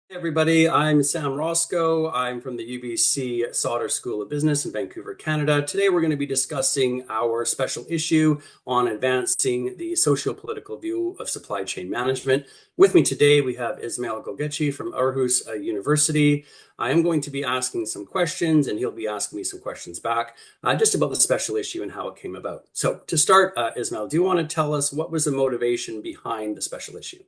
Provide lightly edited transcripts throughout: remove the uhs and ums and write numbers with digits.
Hey everybody, I'm Sam Roscoe. I'm from the UBC Sauder School of Business in Vancouver, Canada. Today we're going to be discussing our special issue on advancing the socio-political view of supply chain management. With me today we have Ismail Golgechi from Aarhus University. I am going to be asking some questions and he'll be asking me some questions back just about the special issue and how it came about. So to start, Ismail, do you want to tell us what was the motivation behind the special issue?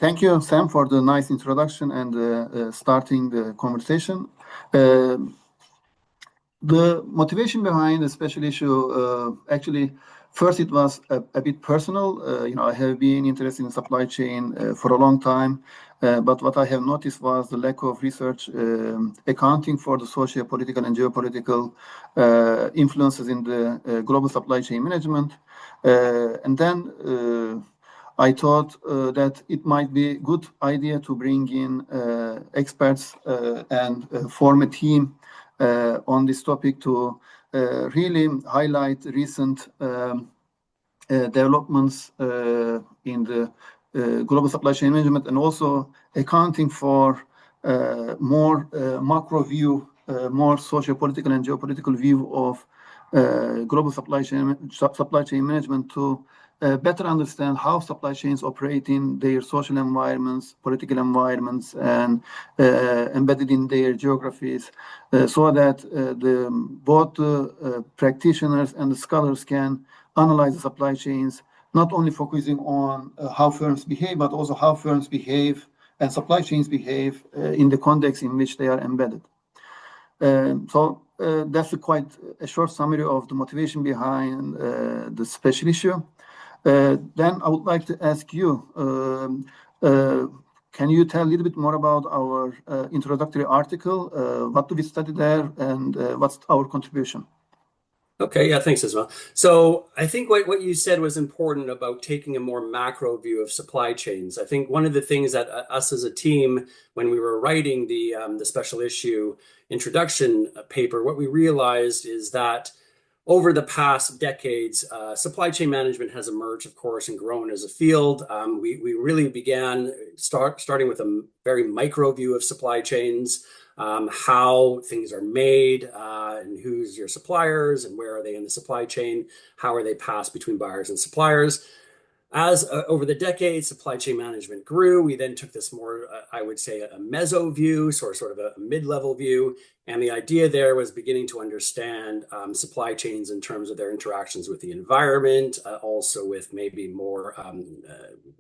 Thank you, Sam, for the nice introduction and starting the conversation. Uh, the motivation behind the special issue, actually, first it was a bit personal. I have been interested in supply chain for a long time, but what I have noticed was the lack of research accounting for the socio-political and geopolitical influences in the global supply chain management. And then I thought that it might be a good idea to bring in experts and form a team on this topic to really highlight recent developments in the global supply chain management and also accounting for more macro view, more socio-political and geopolitical view of global supply chain management to better understand how supply chains operate in their social environments, political environments, and embedded in their geographies, so that both practitioners and the scholars can analyze the supply chains, not only focusing on how firms behave, but also how firms behave and supply chains behave in the context in which they are embedded. So that's quite a short summary of the motivation behind the special issue. Then I would like to ask you, can you tell a little bit more about our introductory article? What do we study there and what's our contribution? Okay, yeah, thanks, Ismail. So I think what you said was important about taking a more macro view of supply chains. I think one of the things that us as a team, when we were writing the special issue introduction paper, what we realized is that over the past decades, supply chain management has emerged, of course, and grown as a field. We really began starting with a very micro view of supply chains, how things are made, and who's your suppliers, and where are they in the supply chain, how are they passed between buyers and suppliers. As over the decades, supply chain management grew. We then took this more, I would say, a meso view, sort of a mid-level view. And the idea there was beginning to understand supply chains in terms of their interactions with the environment, also with maybe more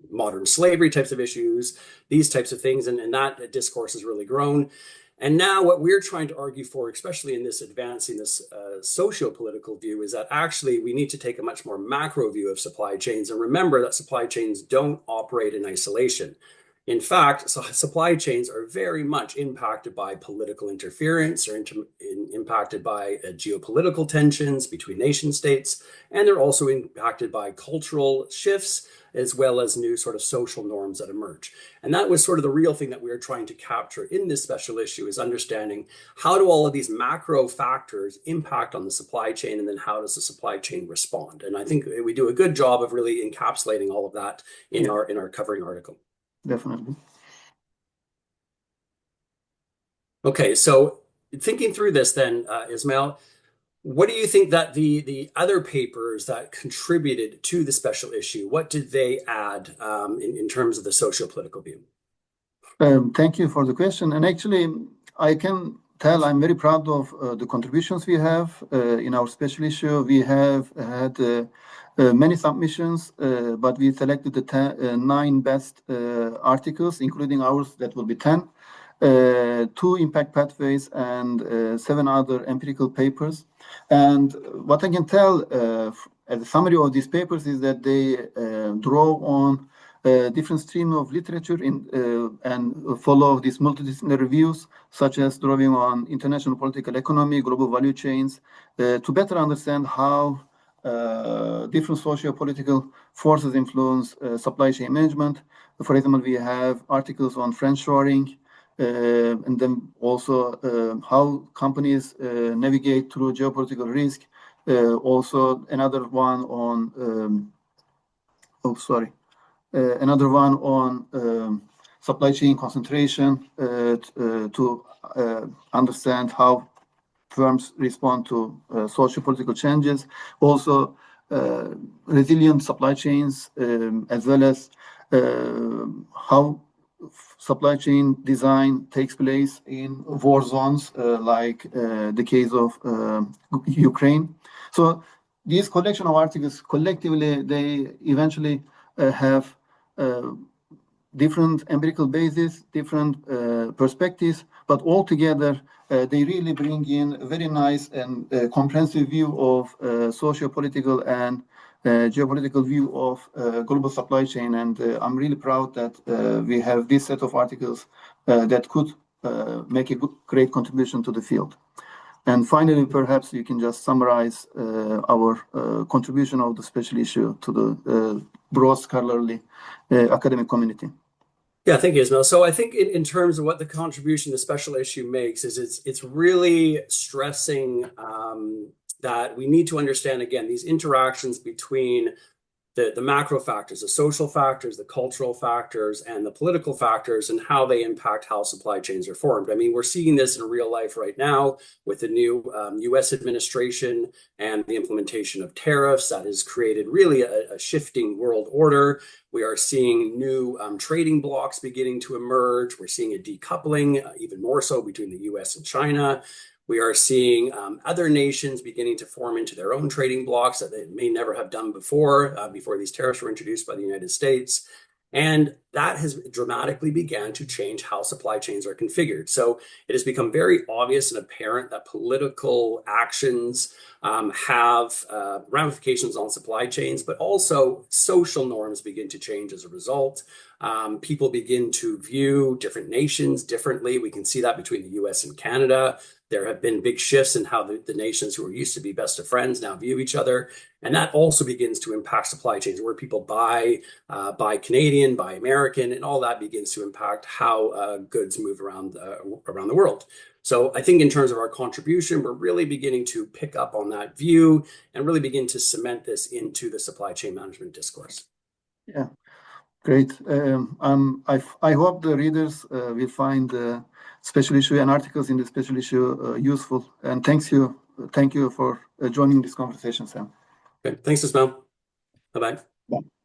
modern slavery types of issues, these types of things. And that discourse has really grown. And now what we're trying to argue for, especially in this advancing this socio-political view, is that actually we need to take a much more macro view of supply chains and remember that supply chains don't operate in isolation. In fact, supply chains are very much impacted by political interference or impacted by geopolitical tensions between nation states, and they're also impacted by cultural shifts as well as new sort of social norms that emerge. And that was sort of the real thing that we were trying to capture in this special issue is understanding how do all of these macro factors impact on the supply chain and then how does the supply chain respond? And I think we do a good job of really encapsulating all of that in our covering article. Definitely. Okay, so thinking through this then, Ismail, what do you think that the other papers that contributed to the special issue, what did they add in terms of the socio-political view? Thank you for the question. And actually, I can tell I'm very proud of the contributions we have in our special issue. We have had many submissions, but we selected the 9 best articles, including ours, that will be 10. 2 impact pathways and 7 other empirical papers. And what I can tell as a summary of these papers is that they draw on different stream of literature and follow these multidisciplinary reviews, such as drawing on international political economy, global value chains, to better understand how different socio-political forces influence supply chain management. For example, we have articles on friendshoring, and then also how companies navigate through geopolitical risk. Also, another one on another one on supply chain concentration to understand how firms respond to socio-political changes. Also, resilient supply chains, as well as how supply chain design takes place in war zones, like the case of Ukraine. So these collection of articles collectively, they eventually have different empirical bases, different perspectives, but altogether they really bring in a very nice and comprehensive view of socio-political and geopolitical view of global supply chain. And I'm really proud that we have this set of articles that could make a great contribution to the field. And finally, perhaps you can just summarize our contribution of the special issue to the broad scholarly academic community. Yeah, thank you, Ismail. So I think in terms of what the contribution the special issue makes is it's really stressing that we need to understand, again, these interactions between the macro factors, the social factors, the cultural factors, and the political factors, and how they impact how supply chains are formed. I mean, we're seeing this in real life right now with the new US administration and the implementation of tariffs that has created really a shifting world order. We are seeing new trading blocks beginning to emerge. We're seeing a decoupling, even more so between the US and China. We are seeing other nations beginning to form into their own trading blocks that they may never have done before these tariffs were introduced by the United States. And that has dramatically began to change how supply chains are configured. So it has become very obvious and apparent that political actions have ramifications on supply chains, but also social norms begin to change as a result. People begin to view different nations differently. We can see that between the US and Canada. There have been big shifts in how the nations who were used to be best of friends now view each other. And that also begins to impact supply chains, where people buy Canadian, buy American, and all that begins to impact how goods move around the world. So I think in terms of our contribution, we're really beginning to pick up on that view and really begin to cement this into the supply chain management discourse. Yeah, great. I hope the readers will find the special issue and articles in the special issue useful. And thank you for joining this conversation, Sam. Okay, thanks, Ismail. Bye-bye. Bye.